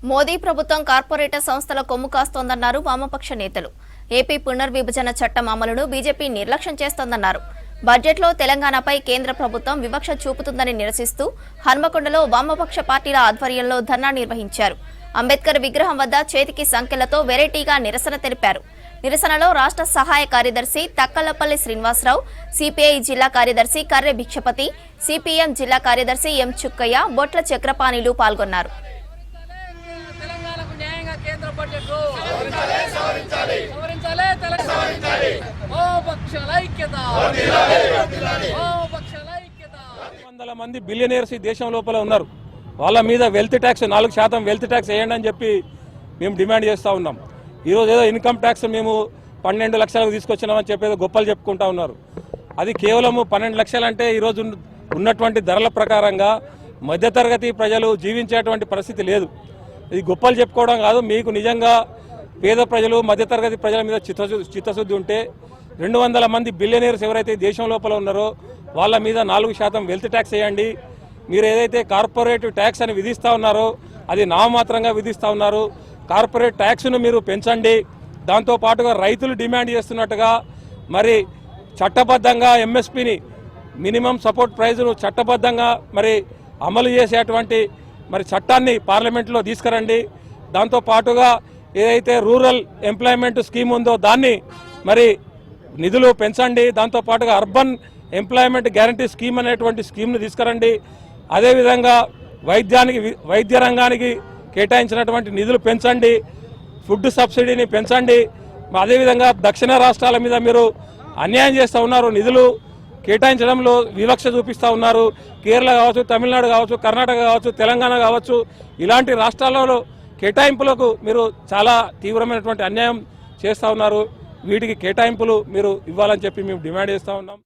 మోదీ ప్రభుత్వం కార్పొరేటర్ సంస్థల కొమ్ము కాస్తోందన్నారు వామపక్ష నేతలు. ఏపీ పునర్విభజన చట్టం అమలును బీజేపీ నిర్లక్ష్యం చేస్తోందన్నారు. బడ్జెట్లో తెలంగాణపై కేంద్ర ప్రభుత్వం వివక్ష చూపుతుందని నిరసిస్తూ హన్మకొండలో వామపక్ష పార్టీల ఆధ్వర్యంలో ధర్నా నిర్వహించారు. అంబేద్కర్ విగ్రహం వద్ద చేతికి సంకెళ్లతో వెరైటీగా నిరసన తెలిపారు. నిరసనలో రాష్ట్ర సహాయ కార్యదర్శి తక్కలపల్లి శ్రీనివాసరావు, సిపిఐ జిల్లా కార్యదర్శి కర్రె భిక్షపతి, సిపిఎం జిల్లా కార్యదర్శి ఎం చుక్కయ్య, బొట్ల చక్రపాణిలు పాల్గొన్నారు. మంది బిలియనీర్స్ ఈ దేశం లోపల ఉన్నారు. వాళ్ళ మీద వెల్త్ ట్యాక్స్ 4% వెల్త్ ట్యాక్స్ వేయండి అని చెప్పి మేము డిమాండ్ చేస్తూ ఉన్నాం. ఈరోజు ఏదో ఇన్కమ్ ట్యాక్స్ మేము 12 లక్షలకు తీసుకొచ్చినామని చెప్పేది గొప్పలు చెప్పుకుంటా ఉన్నారు. అది కేవలము 12 లక్షలు అంటే ఈరోజు ఉన్నటువంటి ధరల ప్రకారంగా మధ్యతరగతి ప్రజలు జీవించేటువంటి పరిస్థితి లేదు. ఇది గొప్పలు చెప్పుకోవడం కాదు. మీకు నిజంగా పేద ప్రజలు మధ్యతరగతి ప్రజల మీద చిత్తశుద్ధి ఉంటే 200 మంది బిలియనీర్స్ ఎవరైతే దేశం లోపల ఉన్నారో వాళ్ళ మీద 4% వెల్త్ ట్యాక్స్ వేయండి. మీరు ఏదైతే కార్పొరేట్ ట్యాక్స్ అని విధిస్తూ ఉన్నారో అది నామమాత్రంగా విధిస్తూ ఉన్నారు. కార్పొరేట్ ట్యాక్స్ను మీరు పెంచండి. దాంతోపాటుగా రైతులు డిమాండ్ చేస్తున్నట్టుగా మరి చట్టబద్ధంగా ఎంఎస్పీని మినిమం సపోర్ట్ ప్రైజ్ను చట్టబద్ధంగా మరి అమలు చేసేటువంటి మరి చట్టాన్ని పార్లమెంట్లో తీసుకురండి. దాంతోపాటుగా ఏదైతే రూరల్ ఎంప్లాయ్మెంట్ స్కీమ్ ఉందో దాన్ని మరి నిధులు పెంచండి. దాంతోపాటుగా అర్బన్ ఎంప్లాయ్మెంట్ గ్యారంటీ స్కీమ్ అనేటువంటి స్కీమ్ను తీసుకురండి. అదేవిధంగా వైద్య రంగానికి కేటాయించినటువంటి నిధులు పెంచండి. ఫుడ్ సబ్సిడీని పెంచండి. అదేవిధంగా దక్షిణ రాష్ట్రాల మీద మీరు అన్యాయం చేస్తూ ఉన్నారు. నిధులు కేటాయించడంలో వివక్ష చూపిస్తూ ఉన్నారు. కేరళ కావచ్చు, తమిళనాడు కావచ్చు, కర్ణాటక కావచ్చు, తెలంగాణ కావచ్చు, ఇలాంటి రాష్ట్రాలలో కేటాయింపులకు మీరు చాలా తీవ్రమైనటువంటి అన్యాయం చేస్తూ ఉన్నారు. వీటికి కేటాయింపులు మీరు ఇవ్వాలని చెప్పి మేము డిమాండ్ చేస్తూ ఉన్నాం.